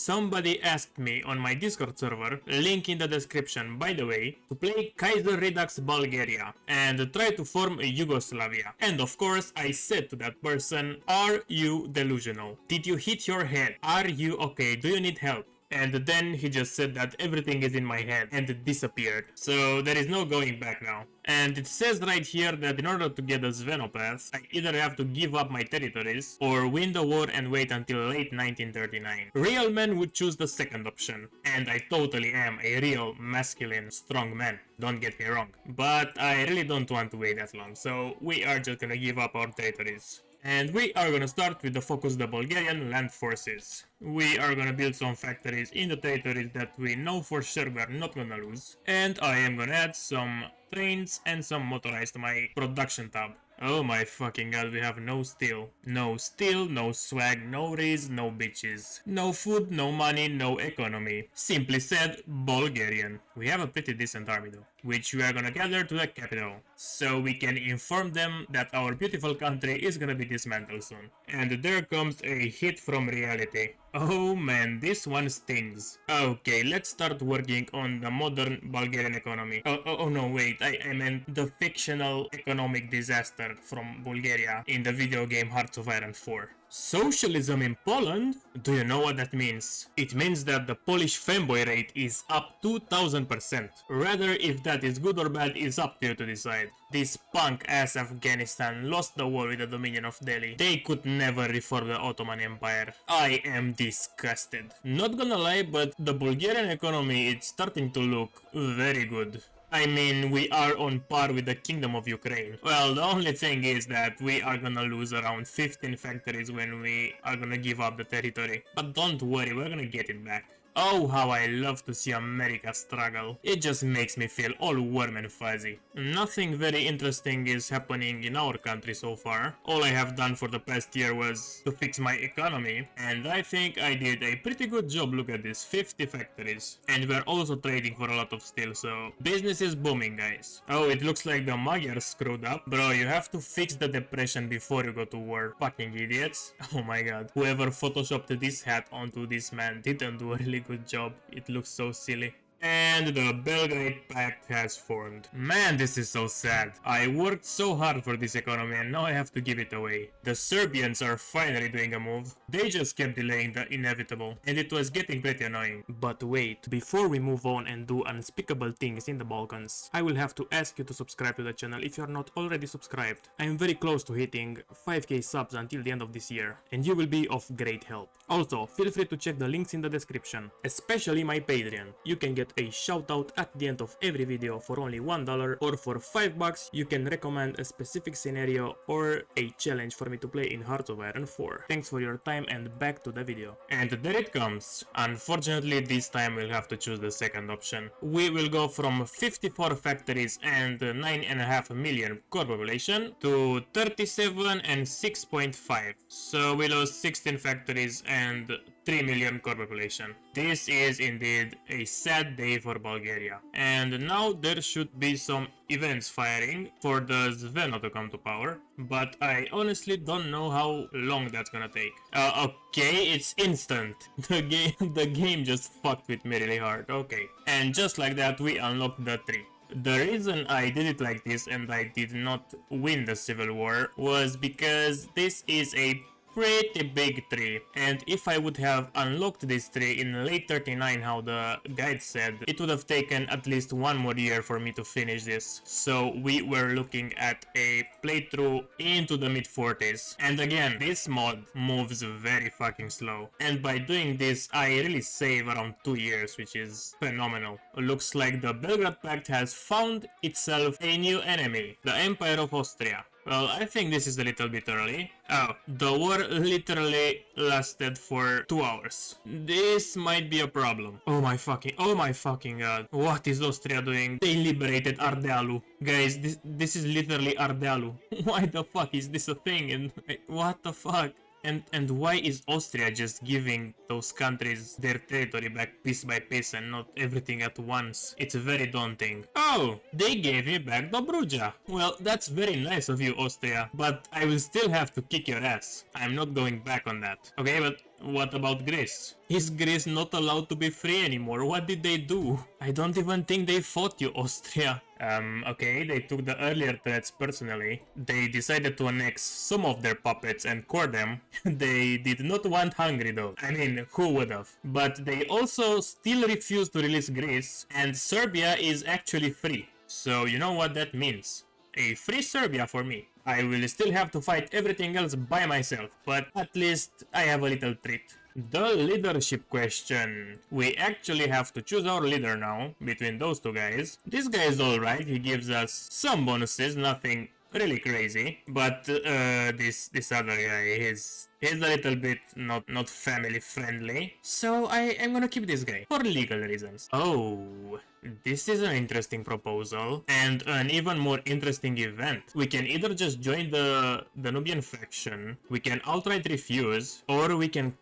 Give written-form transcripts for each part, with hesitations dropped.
somebody asked me on my Discord server, link in the description by the way, to play Kaiserredux Bulgaria and try to form Yugoslavia. And of course I said to that person, are you delusional? Did you hit your head? Are you okay? Do you need help? And then he just said that everything is in my head and it disappeared. So there is no going back now. And it says right here that in order to get the Svenopath, I either have to give up my territories or win the war and wait until late 1939. Real men would choose the second option. And I totally am a real masculine strong man. Don't get me wrong. But I really don't want to wait that long. So we are just gonna give up our territories. And we are gonna start with the focus the Bulgarian land forces. We are gonna build some factories in the territories that we know for sure we are not gonna lose. And I am gonna add some trains and some motorized to my production tab. Oh my fucking god, we have no steel. No steel, no swag, no raise, no bitches. No food, no money, no economy. Simply said, Bulgarian. We have a pretty decent army though, which we are gonna gather to the capital, so we can inform them that our beautiful country is gonna be dismantled soon. And there comes a hit from reality. Oh man, this one stings. Okay, let's start working on the modern Bulgarian economy. Oh no, wait, I meant the fictional economic disaster from Bulgaria in the video game Hearts of Iron 4. Socialism in Poland? Do you know what that means? It means that the Polish femboy rate is up 2000%. Rather, if that is good or bad is up to you to decide. This punk ass Afghanistan lost the war with the Dominion of Delhi. They could never reform the Ottoman Empire. I am disgusted. Not gonna lie, but the Bulgarian economy is starting to look very good. I mean, we are on par with the Kingdom of Ukraine. Well, the only thing is that we are gonna lose around 15 factories when we are gonna give up the territory. But don't worry, we're gonna get it back. Oh, how I love to see America struggle. It just makes me feel all warm and fuzzy. Nothing very interesting is happening in our country so far. All I have done for the past year was to fix my economy, and I think I did a pretty good job. Look at this, 50 factories. And we're also trading for a lot of steel, so business is booming, guys. Oh, it looks like the Magyars screwed up. Bro, you have to fix the depression before you go to war. Fucking idiots. Oh my god. Whoever photoshopped this hat onto this man didn't do a really good job. It looks so silly. And the Belgrade Pact has formed. Man, this is so sad. I worked so hard for this economy and now I have to give it away. The Serbians are finally doing a move. They just kept delaying the inevitable, and it was getting pretty annoying. But wait, before we move on and do unspeakable things in the Balkans, I will have to ask you to subscribe to the channel if you are not already subscribed. I am very close to hitting 5k subs until the end of this year, and you will be of great help. Also, feel free to check the links in the description, especially my Patreon. You can get a shout out at the end of every video for only $1, or for $5 you can recommend a specific scenario or a challenge for me to play in Hearts of Iron 4. Thanks for your time, and back to the video. And there it comes. Unfortunately, this time we'll have to choose the second option. We will go from 54 factories and 9.5 million core population to 37 and 6.5. So we lost 16 factories and 3 million core population. This is indeed a sad day for Bulgaria. And now there should be some events firing for the Zveno to come to power, but I honestly don't know how long that's gonna take. Okay, it's instant. The game just fucked with me really hard. Okay, and just like that we unlocked the tree. The reason I did it like this and I did not win the civil war was because this is a pretty big tree, and if I would have unlocked this tree in late 39 how the guide said, it would have taken at least one more year for me to finish this. So we were looking at a playthrough into the mid 40s, and again this mod moves very fucking slow, and by doing this I really save around 2 years, which is phenomenal. Looks like the Belgrade Pact has found itself a new enemy, the Empire of Austria. Well, I think this is a little bit early. Oh, the war literally lasted for 2 hours. This might be a problem. Oh my fucking god. What is Austria doing? They liberated Ardealu. Guys, this is literally Ardealu. Why the fuck is this a thing? And what the fuck? And why is Austria just giving those countries their territory back piece by piece and not everything at once? It's very daunting. Oh, they gave me back Dobruja. Well, that's very nice of you, Austria, but I will still have to kick your ass. I'm not going back on that. Okay, but What about Greece? Is Greece not allowed to be free anymore? What did they do? I don't even think they fought you, Austria. Okay, they took the earlier threats personally. They decided to annex some of their puppets and core them. They did not want Hungary though. I mean, who would have? But they also still refused to release Greece, and Serbia is actually free. So you know what that means. A free Serbia for me. I will still have to fight everything else by myself, but at least I have a little treat. The leadership question. We actually have to choose our leader now, between those two guys. This guy is alright, he gives us some bonuses, nothing really crazy. But this other guy, he's a little bit not family friendly. So I am gonna keep this guy, for legal reasons. Oh, this is an interesting proposal, and an even more interesting event. We can either just join the Nubian faction, we can outright refuse, or we can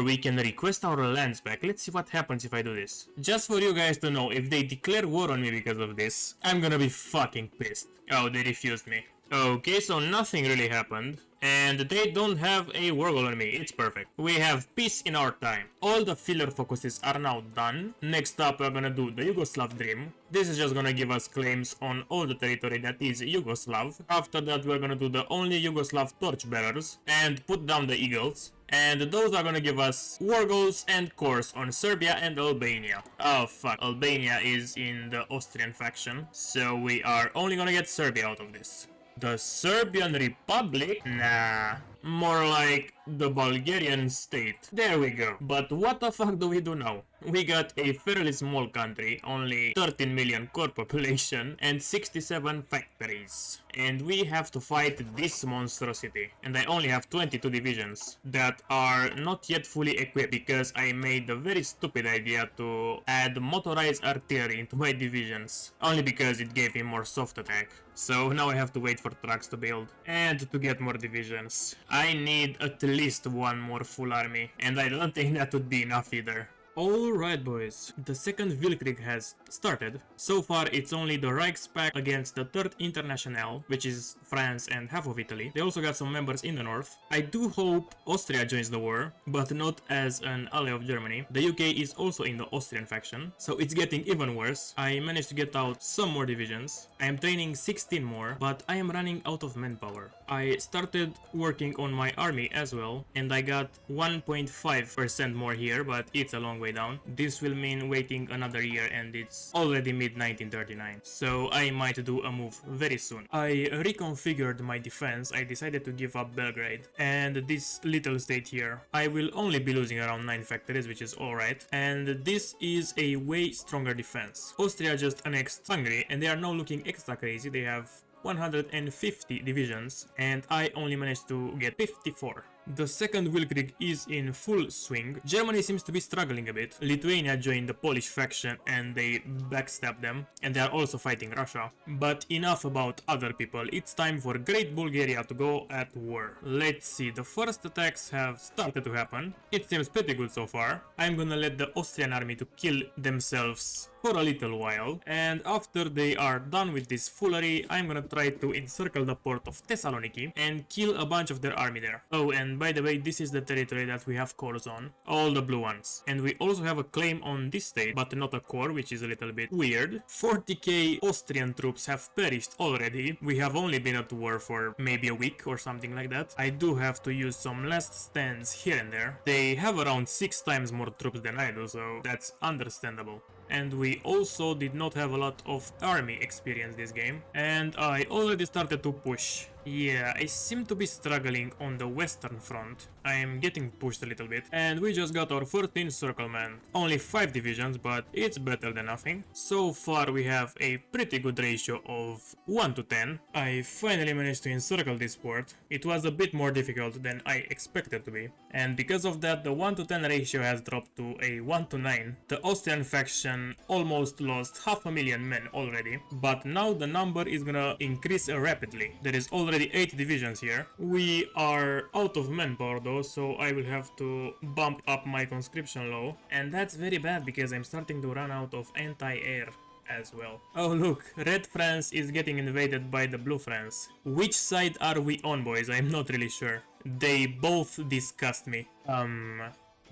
we can request our lands back. Let's see what happens if I do this. Just for you guys to know, if they declare war on me because of this, I'm gonna be fucking pissed. Oh, they refused me. Okay, so nothing really happened. And they don't have a war goal on me, it's perfect. We have peace in our time. All the filler focuses are now done. Next up we're gonna do the Yugoslav Dream. This is just gonna give us claims on all the territory that is Yugoslav. After that we're gonna do the only Yugoslav torchbearers and put down the eagles. And those are gonna give us war goals and cores on Serbia and Albania. Oh fuck, Albania is in the Austrian faction, so we are only gonna get Serbia out of this. The Serbian Republic? Nah. More like the Bulgarian state. There we go. But what the fuck do we do now? We got a fairly small country, only 13 million core population and 67 factories. And we have to fight this monstrosity. And I only have 22 divisions that are not yet fully equipped because I made the very stupid idea to add motorized artillery into my divisions. Only because it gave me more soft attack. So now I have to wait for trucks to build and to get more divisions. I need at least one more full army, and I don't think that would be enough either. Alright boys, the second Weltkrieg has started. So far it's only the Reichspakt against the Third International, which is France and half of Italy. They also got some members in the north. I do hope Austria joins the war, but not as an ally of Germany. The UK is also in the Austrian faction, so it's getting even worse. I managed to get out some more divisions. I am training 16 more, but I am running out of manpower. I started working on my army as well, and I got 1.5% more here, but it's a long way down. This will mean waiting another year, and it's already mid-1939, so I might do a move very soon. I reconfigured my defense. I decided to give up Belgrade and this little state here. I will only be losing around 9 factories, which is alright, and this is a way stronger defense. Austria just annexed Hungary and they are now looking extra crazy. They have 150 divisions and I only managed to get 54. The second Weltkrieg is in full swing. Germany seems to be struggling a bit. Lithuania joined the Polish faction and they backstabbed them, and they are also fighting Russia. But enough about other people, it's time for Great Bulgaria to go at war. Let's see, the first attacks have started to happen. It seems pretty good so far. I'm gonna let the Austrian army to kill themselves for a little while, and after they are done with this foolery, I'm gonna try to encircle the port of Thessaloniki and kill a bunch of their army there. Oh, and by the way, this is the territory that we have cores on, all the blue ones. And we also have a claim on this state, but not a core, which is a little bit weird. 40k Austrian troops have perished already. We have only been at war for maybe a week or something like that. I do have to use some last stands here and there. They have around 6 times more troops than I do, so that's understandable. And we also did not have a lot of army experience this game, and I already started to push. Yeah, I seem to be struggling on the western front. I am getting pushed a little bit, and we just got our 14th encirclement. Only 5 divisions, but it's better than nothing. So far we have a pretty good ratio of 1 to 10. I finally managed to encircle this port. It was a bit more difficult than I expected to be, and because of that the 1 to 10 ratio has dropped to a 1 to 9. The Austrian faction almost lost 500,000 men already, but now the number is gonna increase rapidly. There is already 8 divisions here. We are out of manpower though, so I will have to bump up my conscription law, and that's very bad because I'm starting to run out of anti-air. as well. Oh look, Red France is getting invaded by the Blue France. Which side are we on, boys? I'm not really sure. They both disgust me.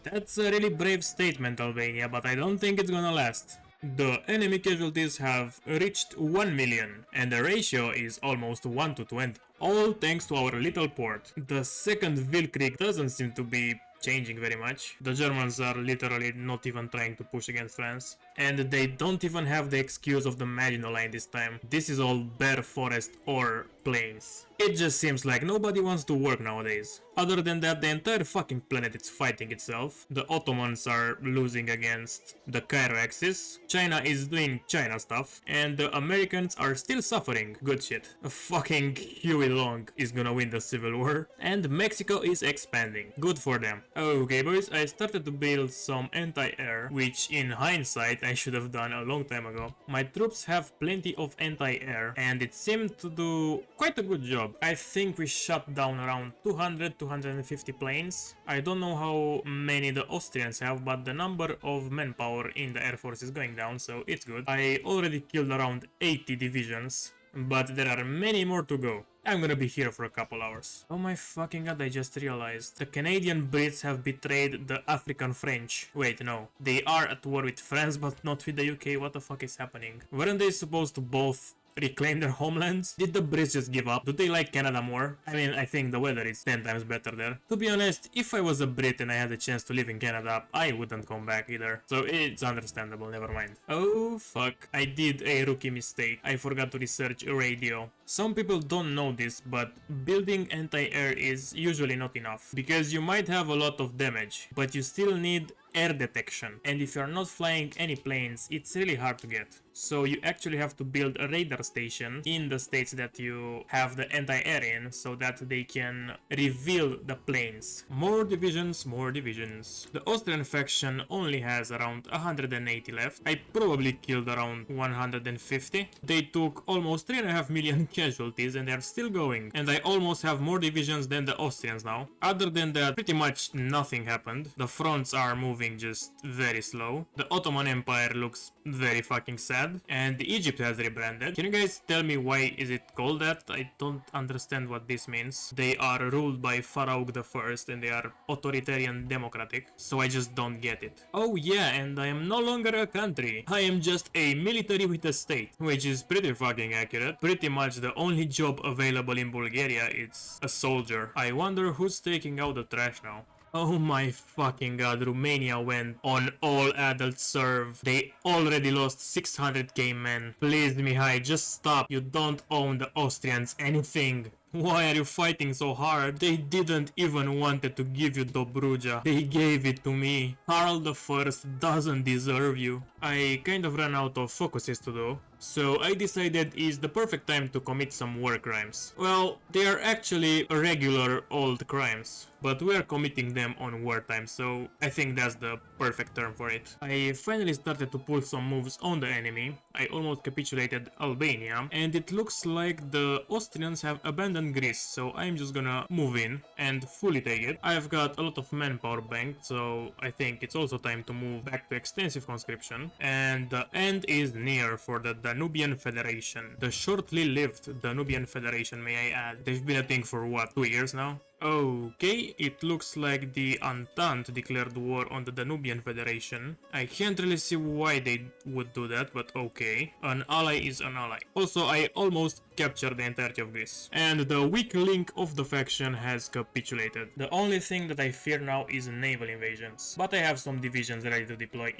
That's a really brave statement, Albania, but I don't think it's gonna last. The enemy casualties have reached 1 million, and the ratio is almost 1 to 20. All thanks to our little port. The second Weltkrieg doesn't seem to be changing very much. The Germans are literally not even trying to push against France. And they don't even have the excuse of the Maginot Line this time. This is all bare forest or plains. It just seems like nobody wants to work nowadays. Other than that, the entire fucking planet is fighting itself. The Ottomans are losing against the Cairo Axis. China is doing China stuff. And the Americans are still suffering. Good shit. Fucking Huey Long is gonna win the Civil War. And Mexico is expanding. Good for them. Okay boys, I started to build some anti-air, which in hindsight I should have done a long time ago. My troops have plenty of anti-air and it seemed to do quite a good job. I think we shot down around 200-250 planes. I don't know how many the Austrians have, but the number of manpower in the air force is going down, so it's good. I already killed around 80 divisions, but there are many more to go. I'm gonna be here for a couple hours. Oh my fucking god, I just realized. The Canadian Brits have betrayed the African French. Wait, no. They are at war with France, but not with the UK. What the fuck is happening? Weren't they supposed to both reclaim their homelands? Did the Brits just give up? Do they like Canada more? I mean, I think the weather is 10 times better there. To be honest, if I was a Brit and I had a chance to live in Canada, I wouldn't come back either. So it's understandable, never mind. Oh fuck, I did a rookie mistake. I forgot to research radio. Some people don't know this, but building anti-air is usually not enough, because you might have a lot of damage, but you still need air detection, and if you're not flying any planes, it's really hard to get. So you actually have to build a radar station in the states that you have the anti-air in, so that they can reveal the planes. More divisions, more divisions. The Austrian faction only has around 180 left. I probably killed around 150. They took almost 3.5 million casualties and they're still going. And I almost have more divisions than the Austrians now. Other than that, pretty much nothing happened. The fronts are moving just very slow. The Ottoman Empire looks very fucking sad. And Egypt has rebranded. Can you guys tell me why is it called that? I don't understand what this means. They are ruled by Pharaoh the First and they are authoritarian democratic. So I just don't get it. Oh yeah, and I am no longer a country. I am just a military with a state. Which is pretty fucking accurate. Pretty much the only job available in Bulgaria is a soldier. I wonder who's taking out the trash now. Oh my fucking god, Romania went on all adult serve. They already lost 600k men. Please Mihai, just stop. You don't own the Austrians anything. Why are you fighting so hard? They didn't even wanted to give you Dobruja. They gave it to me. Karl the First doesn't deserve you. I kind of ran out of focuses to do, so I decided it's the perfect time to commit some war crimes. Well, they are actually regular old crimes, but we are committing them on wartime, so I think that's the perfect term for it. I finally started to pull some moves on the enemy. I almost capitulated Albania, and it looks like the Austrians have abandoned Greece, so I'm just gonna move in and fully take it. I've got a lot of manpower banked, so I think it's also time to move back to extensive conscription. And the end is near for the Danubian Federation. The shortly lived Danubian Federation, may I add. They've been a thing for what, 2 years now? Okay, it looks like the Entente declared war on the Danubian Federation. I can't really see why they would do that, but okay. An ally is an ally. Also, I almost captured the entirety of Greece. And the weak link of the faction has capitulated. The only thing that I fear now is naval invasions. But I have some divisions ready to deploy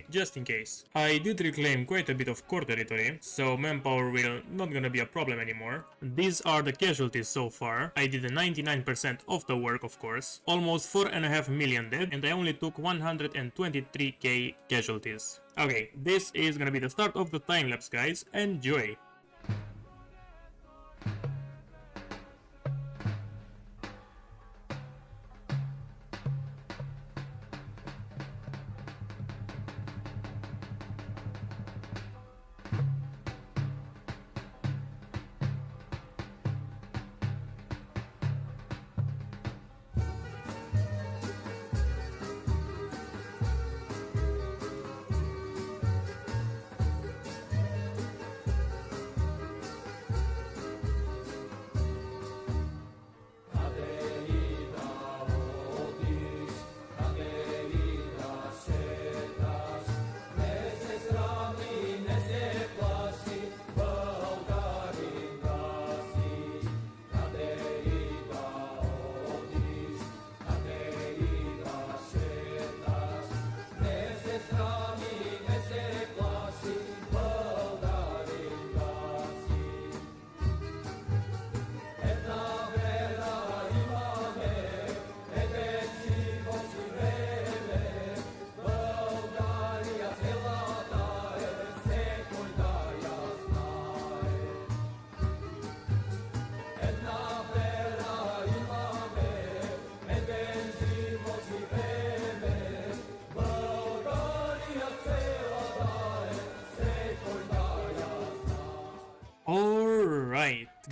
just in case. I did reclaim quite a bit of core territory, so manpower will not gonna be a problem anymore. These are the casualties so far. I did a 99% of the work, of course. Almost 4.5 million dead, and I only took 123k casualties. Okay, this is gonna be the start of the time lapse, guys. Enjoy!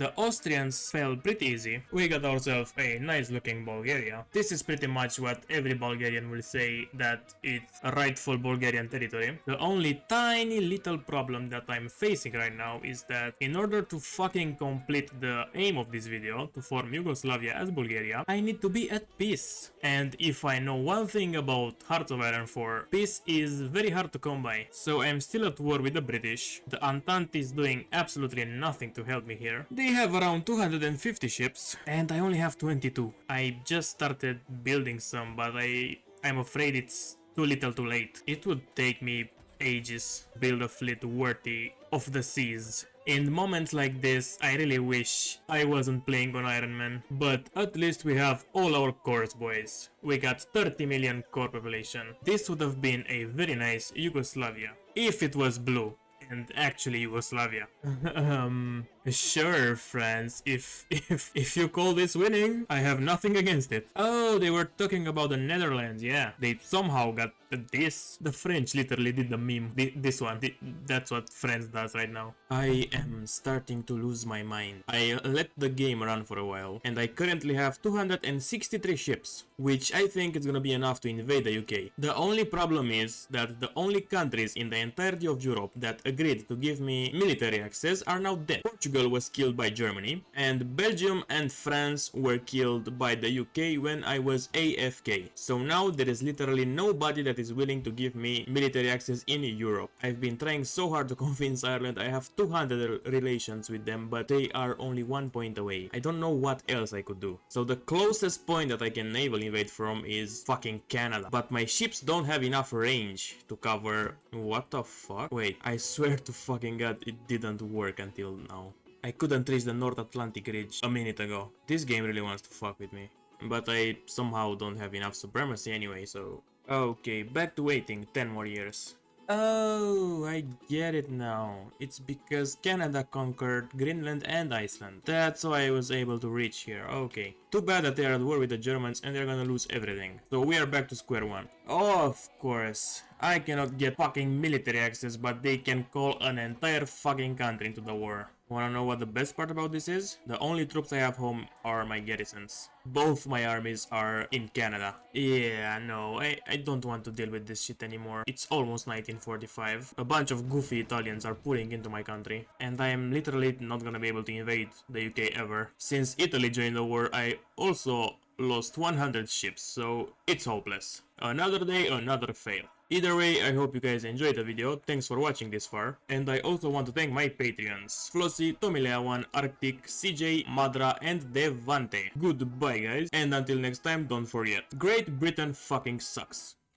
The Austrians fell pretty easy. We got ourselves a nice looking Bulgaria. This is pretty much what every Bulgarian will say, that it's a rightful Bulgarian territory. The only tiny little problem that I'm facing right now is that in order to fucking complete the aim of this video, to form Yugoslavia as Bulgaria, I need to be at peace. And if I know one thing about Hearts of Iron 4, peace is very hard to come by. So I'm still at war with the British. The Entente is doing absolutely nothing to help me here. They have around 250 ships and I only have 22. I just started building some, but I'm afraid it's too little too late. It would take me ages to build a fleet worthy of the seas. In moments like this, I really wish I wasn't playing on Iron Man, but at least we have all our cores, boys. We got 30 million core population. This would have been a very nice Yugoslavia, if it was blue, and actually Yugoslavia. Sure, friends, if you call this winning, I have nothing against it. Oh, they were talking about the Netherlands, yeah. They somehow got this. The French literally did the meme. This one. That's what France does right now. I am starting to lose my mind. I let the game run for a while, and I currently have 263 ships, which I think is gonna be enough to invade the UK. The only problem is that the only countries in the entirety of Europe that agreed to give me military access are now dead. Portugal was killed by Germany, and Belgium and France were killed by the UK when I was AFK. So now there is literally nobody that is willing to give me military access in Europe. I've been trying so hard to convince Ireland. I have 200 relations with them, but they are only 1 point away. I don't know what else I could do. So the closest point that I can naval invade from is fucking Canada. But my ships don't have enough range to cover... What the fuck? Wait, I swear to fucking god it didn't work until now. I couldn't reach the North Atlantic Ridge a minute ago. This game really wants to fuck with me. But I somehow don't have enough supremacy anyway, so... Okay, back to waiting 10 more years. Oh, I get it now. It's because Canada conquered Greenland and Iceland. That's why I was able to reach here. Okay. Too bad that they are at war with the Germans and they're gonna lose everything. So we are back to square one. Of course. I cannot get fucking military access, but they can call an entire fucking country into the war. Wanna know what the best part about this is? The only troops I have home are my garrisons. Both my armies are in Canada. Yeah, no, I don't want to deal with this shit anymore. It's almost 1945. A bunch of goofy Italians are pouring into my country. And I am literally not gonna be able to invade the UK ever. Since Italy joined the war, I also lost 100 ships, so it's hopeless. Another day, another fail. Either way, I hope you guys enjoyed the video, thanks for watching this far, and I also want to thank my Patreons, Flossie, Tomilea1, Arctic, CJ, Madra, and Devante. Goodbye guys, and until next time, don't forget, Great Britain fucking sucks.